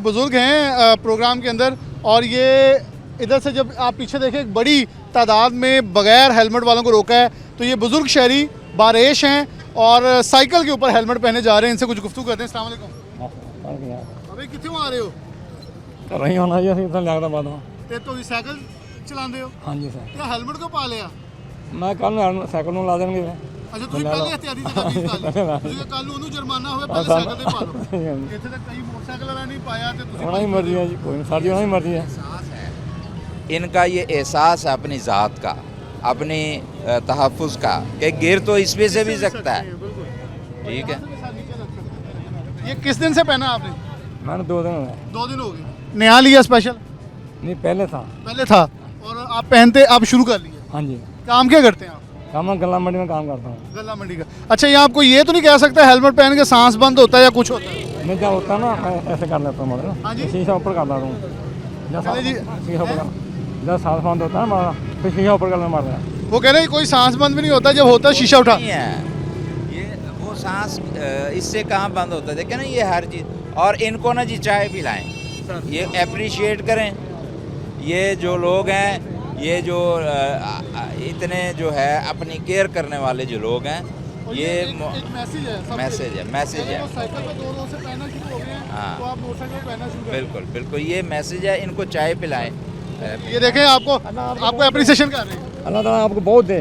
एक बुज़ुर्ग हैं प्रोग्राम के अंदर, और ये इधर से जब आप पीछे देखें एक बड़ी तादाद में बग़ैर हेलमेट वालों को रोका है। तो ये बुज़ुर्ग शहरी बारिश हैं और साइकिल के ऊपर हेलमेट पहने जा रहे हैं। इनसे कुछ गुफ्तगू करते हैं। अस्सलाम वालेकुम। अबे कितने आ रहे हो? ਘਰੋਂ ਹੀ ਆਉਣਾ ਜੀ ਅਸੀਂ ਇੱਥੇ ਲੱਗਦਾ ਬਾਦੋਂ। ਤੇ ਤੁਸੀਂ ਸਾਈਕਲ ਚਲਾਉਂਦੇ ਹੋ? ਹਾਂਜੀ ਸਰ। ਤੇ ਹੈਲਮਟ ਕਿਉਂ ਪਾ ਲਿਆ? ਮੈਂ ਕੱਲ ਨੂੰ ਸਾਈਕਲ ਨੂੰ ਲਾ ਦੇਣਗੇ। ਅੱਛਾ ਤੁਸੀਂ ਪਹਿਲੇ ਇhtiyati ਤਦਬੀਰ ਕਰ ਲਈ। ਤੁਸੀਂ ਕੱਲ ਨੂੰ ਉਹਨੂੰ ਜੁਰਮਾਨਾ ਹੋਵੇ ਪਹਿਲੇ ਸਾਈਕਲ ਤੇ ਪਾ ਲਓ। ਇੱਥੇ ਤਾਂ ਕਈ ਮੋਟਰਸਾਈਕਲ ਵਾਲਾ ਨਹੀਂ ਪਾਇਆ ਤੇ ਤੁਸੀਂ ਉਹਨਾਂ ਦੀ ਮਰਜ਼ੀ ਹੈ ਜੀ, ਕੋਈ ਨਹੀਂ, ਸਾਡੀ ਉਹਨਾਂ ਦੀ ਮਰਜ਼ੀ ਹੈ। इनका ये एहसास है अपनी ज़ात का, अपनी तहफ़्फ़ुज़ का, कि गिर तो इसमें से भी सकता है। ठीक है। ये किस दिन से पहना आपने? मैंने 2 दिन हो गए। 2 दिन हो गए। नया लिया स्पेशल? नहीं पहले था। पहले था और आप पहनते आप शुरू कर लिए? हाँ जी। काम क्या करते हैं आप? काम मैं गला मंडी में काम करता हूँ। गला मंडी का। अच्छा, ये आपको ये तो नहीं कह सकता हेलमेट पहन के सांस बंद होता है या कुछ होता है? नहीं, क्या होता है ना, मैं ऐसे कर लेता हूँ हाँ मतलब जी। शीशा ऊपर कर देता हूँ। जी। शीशा ऊपर जब सांस बंद होता है ना फिर शीशा ऊपर करना मार रहा है। वो कह रहे हैं कोई सांस बंद भी नहीं होता, जब होता है शीशा उठा। नहीं है ये, वो सांस इससे कहाँ बंद होता है? देखे ना ये हर चीज़। और इनको ना जी चाय पिलाएं, ये अप्रिशिएट करें। ये जो लोग हैं, ये जो इतने जो है अपनी केयर करने वाले जो लोग हैं, ये एक मैसेज है सबके लिए। मैसेज है। वो साइकिल पर 2 रोज से पहनना शुरू हो गए हैं, हाँ। तो आप मोटरसाइकिल पर पहनना शुरू करें। बिल्कुल बिल्कुल, ये मैसेज है। इनको चाय पिलाएं। ये देखें, आपको अप्रिसिएशन कर रहे हैं। अल्लाह ताला आपको बहुत दे,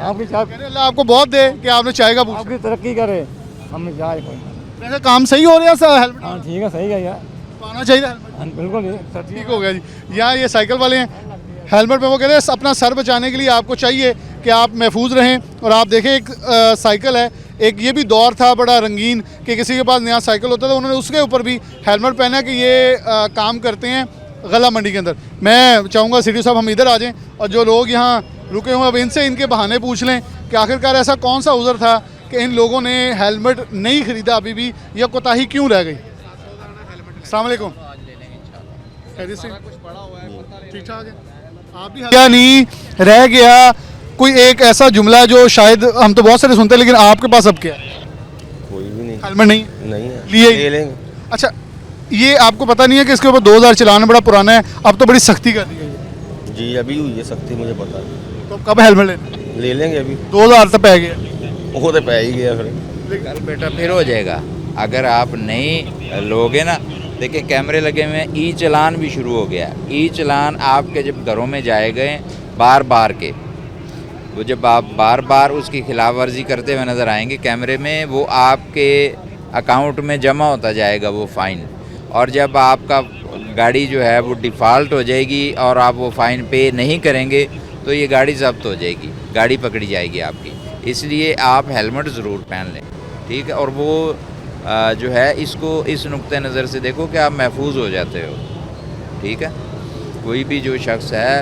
आपकी चाय, कह रहे हैं अल्लाह आपको बहुत दे कि आपने चाय का पूछा। आपकी तरक्की करे, हमें चाय कोई। वैसे काम सही हो रहा है सर? हेलमेट हाँ ठीक है, सही है यार, पाना चाहिए हेलमेट। हाँ, बिल्कुल जी, सर ठीक हो गया जी। यहाँ ये साइकिल वाले हैं, हेलमेट पे वो कह रहे हैं अपना सर बचाने के लिए आपको चाहिए कि आप महफूज रहें। और आप देखें एक साइकिल है, एक ये भी दौर था बड़ा रंगीन कि किसी के पास नया साइकिल होता था, उन्होंने उसके ऊपर भी हेलमेट पहना कि ये काम करते हैं गला मंडी के अंदर। मैं चाहूँगा सिटी साहब हम इधर आ जाएँ और जो लोग यहाँ रुके हुए अब इनसे इनके बहाने पूछ लें कि आखिरकार ऐसा कौन सा उज़र था कि इन लोगों ने हेलमेट नहीं ख़रीदा अभी भी, या कोताही क्यों रह गई? अस्सलाम वालेकुम। खैरियत से? ठीक ठाक है। आप भी क्या नहीं रह गया कोई एक ऐसा जुमला जो शायद हम तो बहुत सारे सुनते हैं, लेकिन आपके पास अब क्या है? कोई भी नहीं। हेलमेट नहीं? नहीं है। लिए ले लेंगे। अच्छा, ये आपको पता नहीं है कि इसके ऊपर 2000 चलान बड़ा पुराना है, अब तो बड़ी सख्ती कर दी गई है। जी अभी हुई है सख्ती, मुझे पता है। तो कब हेलमेट लेना? ले लेंगे अभी। 2000 तक पै गया। वो तो पै ही गया फिर। कल बेटा फिर हो जाएगा अगर आप नहीं लोगे ना। देखिए कैमरे लगे हुए हैं, ई चलान भी शुरू हो गया। ई चलान आपके जब घरों में जाए गए बार बार के, वो जब आप बार बार उसकी खिलाफ वर्जी करते हुए नज़र आएंगे कैमरे में, वो आपके अकाउंट में जमा होता जाएगा वो फ़ाइन। और जब आपका गाड़ी जो है वो डिफ़ॉल्ट हो जाएगी और आप वो फ़ाइन पे नहीं करेंगे तो ये गाड़ी ज़ब्त हो जाएगी, गाड़ी पकड़ी जाएगी आपकी। इसलिए आप हेलमेट ज़रूर पहन लें, ठीक है। और वो जो है इसको इस नुक्ते नज़र से देखो कि आप महफूज हो जाते हो, ठीक है। कोई भी जो शख्स है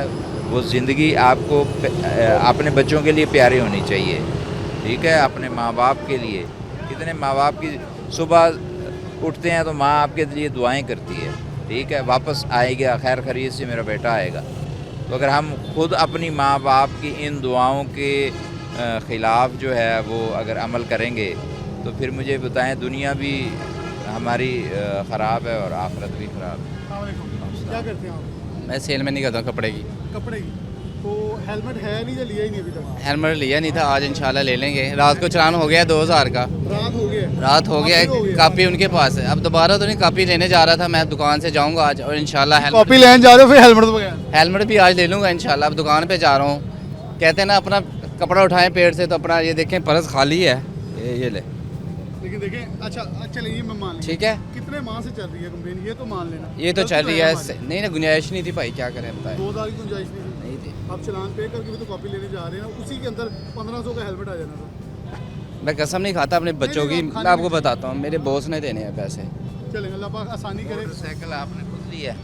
वो ज़िंदगी आपको अपने बच्चों के लिए प्यारी होनी चाहिए, ठीक है। अपने माँ बाप के लिए, कितने माँ बाप की सुबह उठते हैं तो माँ आपके लिए दुआएं करती है, ठीक है। वापस आएगा खैर खैरियत से मेरा बेटा आएगा। तो अगर हम खुद अपनी माँ बाप की इन दुआओं के ख़िलाफ़ जो है वो अगर अमल करेंगे तो फिर मुझे बताएं दुनिया भी हमारी ख़राब है और आखिरत भी ख़राब है। क्या करते हैं आप? मैं सेल में नहीं करता हूँ कपड़े की। कपड़े की? तो हेलमेट है नहीं या लिया ही नहीं अभी तक? हेलमेट लिया नहीं था, आज इंशाल्लाह ले लेंगे। रात को चलान हो गया 2000 का। रात हो गया? रात हो गया, कापी उनके पास है। अब दोबारा तो नहीं, कापी लेने जा रहा था मैं, दुकान से जाऊंगा आज और इंशाल्लाह कॉपी लेने जा रहे हो फिर हेलमेट तो बगैर? हेलमेट भी आज ले लूँगा इंशाल्लाह। अब दुकान पे जा रहा हूँ, कहते हैं ना अपना कपड़ा उठाएं पेड़ से, तो अपना ये देखें पर्स खाली है, ये ले। लेकिन देखें, अच्छा चलिए मैं मान ठीक है। कितने माह से चल रही है कंप्लेन, ये तो मान लेना। ये तो चल रही है, हमारी। नहीं ना, गुंजाइश नहीं थी भाई, क्या करें बताएं। 2000 की गुंजाइश नहीं नहीं थी। आप चलान पे करके भी तो कॉपी लेने जा रहे हैं ना, उसी के अंदर 1500 का हेलमेट आ जाना था। मैं कसम नहीं खाता अपने बच्चों की, नहीं, मैं आपको बताता हूँ, मेरे बॉस ने देने हैं पैसे। चलें, अल्लाह पाक आसानी करे। साइकिल आपने खुद ली है?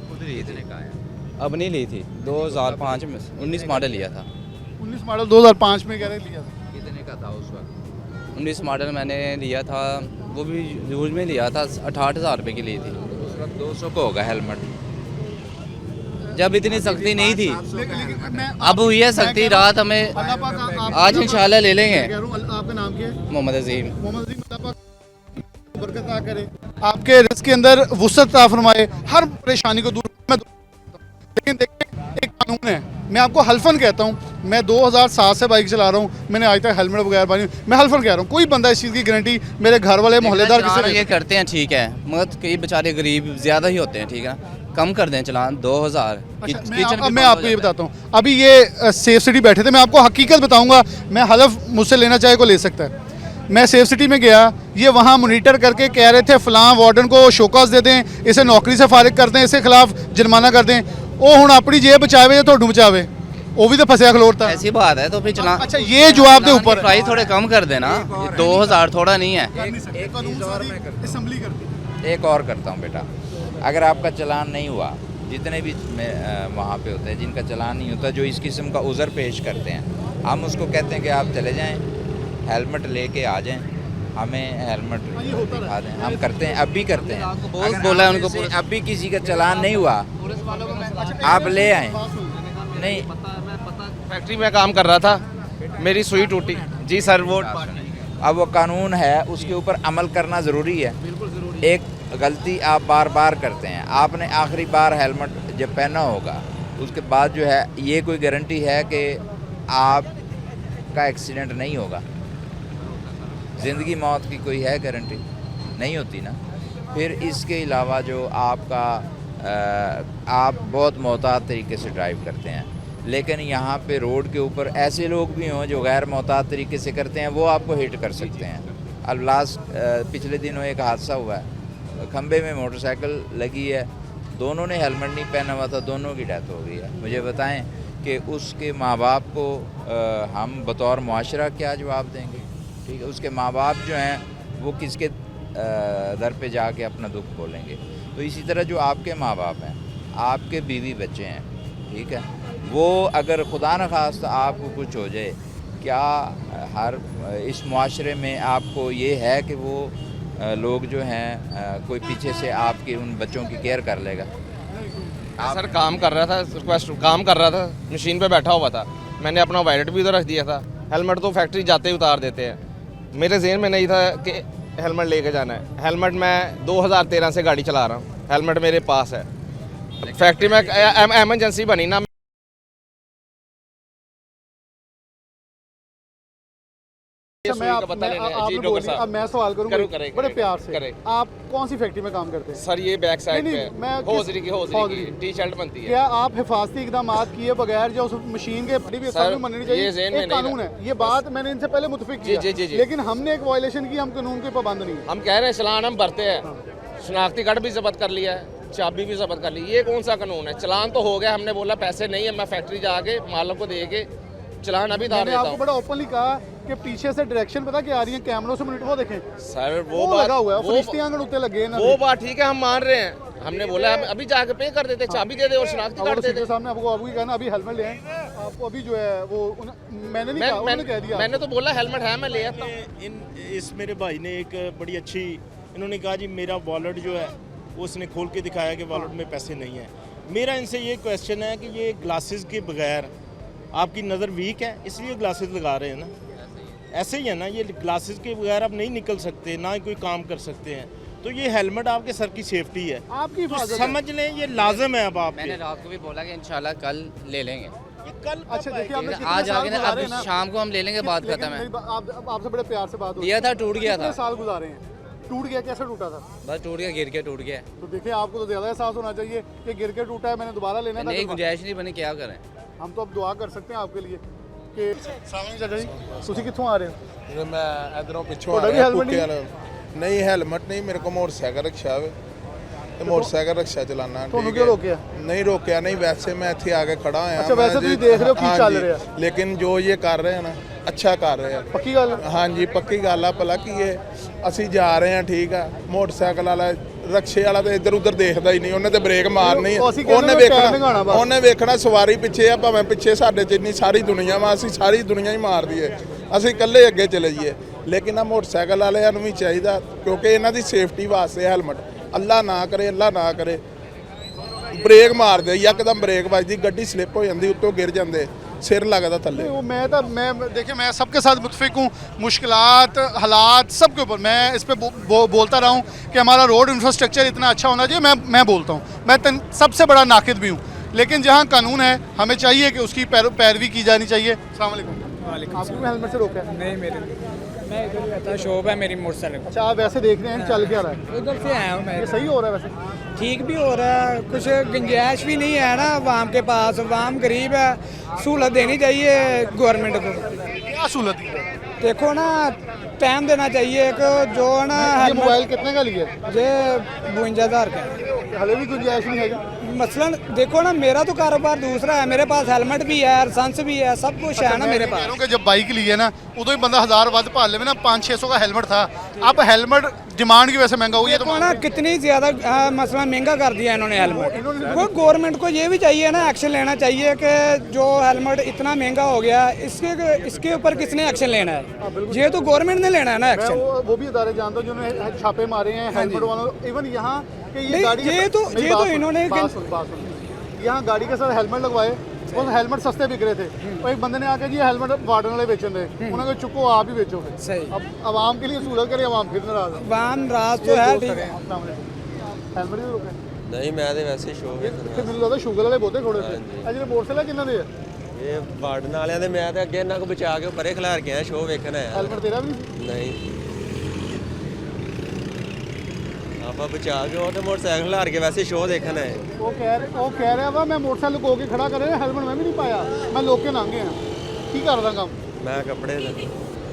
खुद ली, इतने का है? अब नहीं ली थी, 2005 में 19 मॉडल लिया था। 19 मॉडल 2005 में कह रहे लिया था। कितने का था उस वक्त? 19 मॉडल मैंने लिया था, वो भी यूज में लिया था, 68,000 रुपये की ली थी। उस वक्त 200 को होगा हेलमेट, जब इतनी सख्ती नहीं थी। लेकिन मैं अब हुई है सख्ती, रात हमें अल्लाह पाक आज इंशाल्लाह ले लेंगे। कह रहा हूं, आपका नाम क्या है? मोहम्मद अजीम। मोहम्मद अजीम, अल्लाह पाक बरकत अता करे। आपके रिस्क के अंदर वुसअत अता फरमाए, हर परेशानी को दूर। लेकिन देखिए एक कानून है, मैं आपको हल्फन कहता हूँ, मैं 2007 से बाइक चला रहा हूँ, मैंने आज तक हेलमेट वगैरह बानी, मैं हल्फन कह रहा हूँ, कोई बंदा इस चीज़ की गारंटी मेरे घर वाले मोहल्लेदार किसी चलान ने ये करते हैं ठीक है, मगर कई बेचारे गरीब ज़्यादा ही होते हैं, ठीक है, कम कर दें चलान 2000। मैं आपको ये बताता हूँ, अभी ये सेफ सिटी बैठे थे, मैं आपको हकीकत बताऊंगा, मैं हलफ मुझसे लेना चाहे को ले सकता है। मैं सेफ सिटी में गया, ये वहाँ मोनीटर करके कह रहे थे फलां वार्डन को शोकॉस दे दें, इसे नौकरी से फारिग कर दें, इसके खिलाफ जुर्माना कर दें। वो हुण अपनी जेब बचावे या तुहानू बचावे, वो भी तो फंसया खलोरता। ऐसी बात है तो फिर चलान। अच्छा ये जवाब दे ऊपर प्राइस थोड़े कम कर देना, 2000 थोड़ा नहीं है। एक और करता हूँ बेटा, अगर आपका चलान नहीं हुआ, जितने भी वहाँ पे होते हैं जिनका चलान नहीं होता, जो इस किस्म का उज़र पेश करते हैं, हम उसको कहते हैं कि आप चले जाएं, हेलमेट लेके आ जाएं, हमें हेलमेट दिखा दें। हम करते हैं, अब भी करते हैं। बहुत बोला है उनको, अब भी किसी का चलान नहीं हुआ, आप ले आए। नहीं, फैक्ट्री में काम कर रहा था, मेरी सुई टूटी जी सर, वो अब वो कानून है, उसके ऊपर अमल करना ज़रूरी है। एक गलती आप बार बार करते हैं, आपने आखिरी बार हेलमेट जब पहना होगा, उसके बाद जो है ये कोई गारंटी है कि आपका एक्सीडेंट नहीं होगा? ज़िंदगी मौत की कोई है गारंटी? नहीं होती ना। फिर इसके अलावा जो आपका आप बहुत मोहतात तरीके से ड्राइव करते हैं, लेकिन यहाँ पे रोड के ऊपर ऐसे लोग भी हों जो गैर मोहतात तरीके से करते हैं, वो आपको हिट कर सकते हैं। अब लास्ट पिछले दिनों एक हादसा हुआ है, खंबे में मोटरसाइकिल लगी है, दोनों ने हेलमेट नहीं पहना हुआ था, दोनों की डेथ हो गई है। मुझे बताएं कि उसके माँ बाप को हम बतौर मुआशरा क्या जवाब देंगे? ठीक है, उसके माँ बाप जो हैं वो किसके दर पे जाके अपना दुख बोलेंगे? तो इसी तरह जो आपके माँ बाप हैं, आपके बीवी बच्चे हैं, ठीक है, वो अगर खुदा न खास्ता आपको कुछ हो जाए, क्या हर इस मुआशरे में आपको ये है कि वो लोग जो हैं कोई पीछे से आपके उन बच्चों की केयर कर लेगा? सर काम कर रहा था, रिक्वेस्ट काम कर रहा था, मशीन पे बैठा हुआ था, मैंने अपना वॉलेट भी उधर रख दिया था। हेलमेट तो फैक्ट्री जाते ही उतार देते हैं, मेरे ज़हन में नहीं था कि हेलमेट लेके जाना है। हेलमेट मैं 2013 से गाड़ी चला रहा हूँ, हेलमेट मेरे पास है। फैक्ट्री में एमरजेंसी बनी ना, अब मैं सवाल करूंगा बड़े प्यार से, आप कौन सी फैक्ट्री में काम करते हैं? सर ये बैक साइड नहीं, पे मैं हौजरी की टी शर्ट बनती है। क्या आप हिफाजती इकदाम किए बगैर जो उस मशीन के भी मननी चाहिए? एक कानून है, ये बात मैंने इनसे पहले मुतफिक किया, जी। लेकिन हमने एक वायलेशन की, हम कानून के पाबंद नहीं। हम कह रहे हैं चलान हम भरते हैं, शनाख्ती कार्ड भी जब्त कर लिया है, चाबी भी जब्त कर ली, ये कौन सा कानून है? चलान तो हो गया, हमने बोला पैसे नहीं है, मैं फैक्ट्री जाके मालिक को दे के चलान अभी उतार देता हूं। आपको बड़ा ओपनली कहा कि पीछे से डायरेक्शन पता क्या आ रही है, कैमरों से मॉनिटर, वो देखें सर, वो लगा हुआ है, फरिश्तियां आंगन उत्ते लगे हैं। वो बात ठीक है, हम मान रहे हैं, हमने बोला हम अभी जाके पे कर देते, चाबी दे दे और शनाख्ती कार्ड दे दे। सामने आपको कहना अभी हेलमेट ले आए, आपको अभी जो है वो मैंने नहीं कहा, उन्होंने कह दिया। मैंने तो बोला हेलमेट है, मैं ले आता हूं। इस मेरे भाई ने एक बड़ी अच्छी, इन्होंने कहा जी मेरा वॉलेट जो है वो उसने खोल के दिखाया कि वॉलेट में पैसे नहीं है। मेरा इनसे ये क्वेश्चन है कि ये ग्लासेस के बगैर आपकी नज़र वीक है इसलिए ग्लासेस लगा रहे हैं ना? ऐसे ही है ना, ये ग्लासेस के बगैर आप नहीं निकल सकते, ना ही कोई काम कर सकते हैं, तो ये हेलमेट आपके सर की सेफ्टी है, आपकी तो समझ लें ये लाजिम है। अब आप मैंने रात को भी बोला कि इंशाल्लाह कल ले लेंगे। ये कल अच्छा देखिए, आपने आज आगे ना, अब शाम को हम ले लेंगे, बात खत्म है। आपसे बड़े प्यार से बात लिया था, टूट गया था। साल गुजारे हैं, टूट गया, कैसे टूटा था? बस टूट गया, गिर के टूट गया। तो देखिए आपको तो ज़्यादा एहसास होना चाहिए कि गिर के टूटा है, मैंने दोबारा लेना था। नहीं, गुंजाइश नहीं बनी, क्या करें? हम तो अब दुआ कर सकते हैं आपके लिए कि चाचा जी ਤੁਸੀਂ ਕਿੱਥੋਂ ਆ ਰਹੇ ਹੋ? मैं इधरों पिछों ਤੁਹਾਡਾ ਵੀ ਹੈਲਮਟ नहीं हेलमेट नहीं, मेरे को मोटरसाइकिल रक्षा है, ਤੇ ਮੋਟਰਸਾਈਕਲ ਰਕਸ਼ਾ ਚਲਾਉਣਾ। ਤੁਹਾਨੂੰ ਕਿਉਂ ਰੋਕਿਆ? नहीं रोकया नहीं, वैसे मैं ਇੱਥੇ ਆ ਕੇ ਖੜਾ ਹੋਇਆ। ਅੱਛਾ, ਵੈਸੇ ਤੁਸੀਂ ਦੇਖ ਰਹੇ ਹੋ ਕੀ ਚੱਲ ਰਿਹਾ, लेकिन जो ये कर रहे हैं ना अच्छा कर रहे हैं। ਪੱਕੀ ਗੱਲ? हाँ जी पक्की गल है। भला की ਅਸੀਂ ਜਾ ਰਹੇ ਹਾਂ, ਠੀਕ ਆ, ਮੋਟਰਸਾਈਕਲ ਵਾਲਾ ਰਕਸ਼ੇ ਵਾਲਾ ਤੇ ਇੱਧਰ ਉੱਧਰ ਦੇਖਦਾ ਹੀ ਨਹੀਂ, ਉਹਨੇ ਤੇ ਬ੍ਰੇਕ ਮਾਰਨੀ, ਉਹਨੇ ਵੇਖਣਾ ਸਵਾਰੀ ਪਿੱਛੇ ਆ, ਭਾਵੇਂ ਪਿੱਛੇ ਸਾਡੇ ਚ ਇੰਨੀ ਸਾਰੀ ਦੁਨੀਆ ਵਾ, ਅਸੀਂ ਸਾਰੀ ਦੁਨੀਆ ਹੀ ਮਾਰ ਦਈਏ, ਅਸੀਂ ਇਕੱਲੇ ਅੱਗੇ ਚਲੇ ਜਾਈਏ। ਲੇਕਿਨ ਆ ਮੋਟਰਸਾਈਕਲ ਵਾਲਿਆਂ ਨੂੰ ਵੀ ਚਾਹੀਦਾ, ਕਿਉਂਕਿ ਇਹਨਾਂ ਦੀ ਸੇਫਟੀ ਵਾਸਤੇ ਹੈਲਮਟ, ਅੱਲਾ ਨਾ ਕਰੇ ਬ੍ਰੇਕ ਮਾਰਦੇ, ਯਕਦਮ ਬ੍ਰੇਕ ਵੱਜਦੀ, ਗੱਡੀ ਸਲਿੱਪ ਹੋ ਜਾਂਦੀ, ਉੱਤੋਂ ਗਿਰ ਜਾਂਦੇ, सिर लगता थल्ले। वो मैं देखिए मैं सबके साथ मुतफिक हूँ, मुश्किलात हालात सबके ऊपर मैं इस पे बोलता रहा हूँ कि हमारा रोड इंफ्रास्ट्रक्चर इतना अच्छा होना चाहिए। मैं बोलता हूँ, मैं सबसे बड़ा नाकिद भी हूँ, लेकिन जहाँ कानून है हमें चाहिए कि उसकी पैरवी की जानी चाहिए। अस्सलाम वालेकुम। आपको भी हेलमेट से रोका है? नहीं मेरे मैं इधर रहता, शॉप है मेरी मोटरसाइकिल। अच्छा, आप वैसे देख रहे हैं चल क्या रहा है? उधर से आया हूँ मैं। ये सही हो रहा है वैसे? ठीक भी हो रहा है, कुछ गुंजाइश भी नहीं है ना अवाम के पास, अवाम गरीब है, सहूलत देनी चाहिए गवर्नमेंट को। क्या सहूलत दी है? देखो ना, टाइम देना चाहिए एक जो है ना। ये मोबाइल कितने का लिया? ये 52,000 का है। हले भी गुंजाइश नहीं है? मसलन देखो ना, मेरा तो कारोबार दूसरा है, मेरे पास हेलमेट भी है, लाइसेंस भी है, सब कुछ है ना मेरे पास। कि जब बाइक ली है ना उदो ही बंदा 1000 वध भाल ले ना, 500-600 का हेलमेट था, अब हेलमेट डिमांड की वजह से महंगा हो गया। देखो ना कितनी ज़्यादा मसला महंगा कर दिया इन्होंने हेलमेट। वो गवर्नमेंट को ये भी चाहिए ना, एक्शन लेना चाहिए कि जो हेलमेट इतना महंगा हो गया इसके ऊपर किसने एक्शन लेना है? ये तो गवर्नमेंट ने लेना है ना एक्शन। वो भी इदारे जानता हूँ जिन्होंने छापे मारे हैं हेलमेट वालों, इवन यहाँ कि ये गाड़ी ये तो इन्होंने यहाँ गाड़ी के साथ हेलमेट लगवाए, वो हेलमेट सस्ते बिक रहे थे, और एक बंदे ने आके जी हेलमेट वार्डन वाले बेचन थे, उन्होंने कहा चुको आप ही बेचो। सही। अब आवाम के लिए सहूलत करे, आवाम फिर नाराज है। वाम राज तो है, ठीक है। हेलमेट भी रोके नहीं मैं तो वैसे शो फिर ਮੈਨੂੰ ਲੱਗਦਾ ਸ਼ੂਗਰ ਵਾਲੇ ਬਹੁਤੇ ਖੋੜੇ ਸੀ। ਇਹ ਜਿਹੜੇ ਮੋਟਰਸਾਈਕਲ ਕਿੰਨਾਂ ਦੇ ਆ? ਇਹ ਵਾਰਡਨ ਵਾਲਿਆਂ ਦੇ, ਮੈਂ ਤੇ ਅੱਗੇ ਇਹਨਾਂ ਕੋ ਬਚਾ ਕੇ ਪਰੇ ਖਿਲਾਰ ਕੇ ਆਇਆ, ਸ਼ੋ ਵੇਖਣ ਆਇਆ। ਹੈਲਮਟ ਤੇਰਾ ਵੀ? ਨਹੀਂ ਆਪਾਂ ਬਚਾ ਕੇ ਉਹ ਤੇ ਮੋਟਰਸਾਈਕਲ ਖਿਲਾਰ ਕੇ ਵੈਸੇ ਸ਼ੋ ਦੇਖਣ ਆਏ। ਉਹ ਕਹਿ ਰਿਹਾ ਵਾ ਮੈਂ ਮੋਟਰਸਾਈਕਲ ਲੁਕੋ ਕੇ ਖੜਾ ਕਰ ਰਿਹਾ, ਹੈਲਮਟ ਮੈਂ ਵੀ ਨਹੀਂ ਪਾਇਆ, ਮੈਂ ਲੋਕ ਕੇ ਲੰਘ ਗਿਆ। ਕੀ ਕਰਦਾ ਕੰਮ? ਮੈਂ ਕੱਪੜੇ ਦਾ।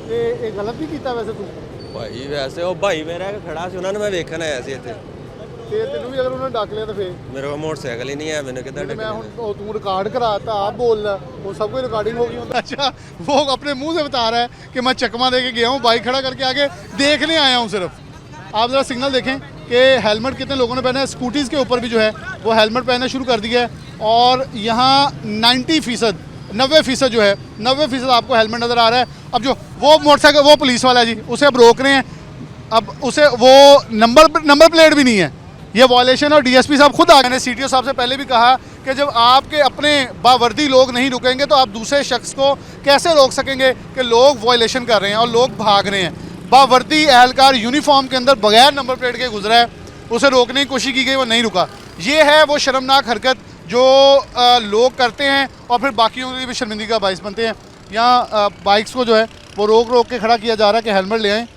ਤੇ ਇਹ ਗਲਤ ਵੀ ਕੀਤਾ ਵੈਸੇ ਤੂੰ? ਭਾਈ ਵੈਸੇ ਉਹ ਭਾਈ ਮੇਰਾ ਖੜਾ ਸੀ, ਉਹਨਾਂ ਨੂੰ ਮੈਂ ਵੇਖਣ ਆਇਆ ਸੀ ਇੱਥੇ। ਤੇ ਤੈਨੂੰ ਵੀ ਅਗਰ ਉਹਨਾਂ ਨੇ ਡੱਕ ਲਿਆ ਤਾਂ ਫੇਰ? ਮੇਰੇ ਕੋਲ ਮੋਟਰਸਾਈਕਲ ਹੀ ਨਹੀਂ ਹੈ, ਮੈਨੂੰ ਕਿੱਦਾਂ मैं ਡੱਕਣਾ? हूँ तू रिकॉर्ड कराता, आप बोल रहा, वो सब कुछ रिकॉर्डिंग होगी। अच्छा, वो अपने मुंह से बता रहा है कि मैं चकमा दे के गया हूँ, बाइक खड़ा करके आगे देखने आया हूँ सिर्फ। आप ज़रा सिग्नल देखें कि हेलमेट कितने लोगों ने पहना है। स्कूटीज़ के ऊपर भी जो है वो हेलमेट पहनना शुरू कर दिया है, और यहाँ 90% जो है 90% आपको हेलमेट नज़र आ रहा है। अब जो वो मोटरसाइकिल वो पुलिस वाला है जी, उसे अब रोक रहे हैं, अब उसे वो नंबर प्लेट भी नहीं है, ये वॉयलेशन। और डीएसपी साहब खुद आ गए। मैंने सीटीओ साहब से पहले भी कहा कि जब आपके अपने बावर्दी लोग नहीं रुकेंगे तो आप दूसरे शख्स को कैसे रोक सकेंगे कि लोग वॉयलेशन कर रहे हैं और लोग भाग रहे हैं। बावर्दी एहलकार यूनिफॉर्म के अंदर बगैर नंबर प्लेट के गुजरा है, उसे रोकने की कोशिश की गई, वो नहीं रुका। ये है वो शर्मनाक हरकत जो लोग करते हैं और फिर बाकियों के लिए भी शर्मिंदगी का बायस बनते हैं। यहाँ बाइक्स को जो है वो रोक के खड़ा किया जा रहा है कि हेलमेट ले आएँ।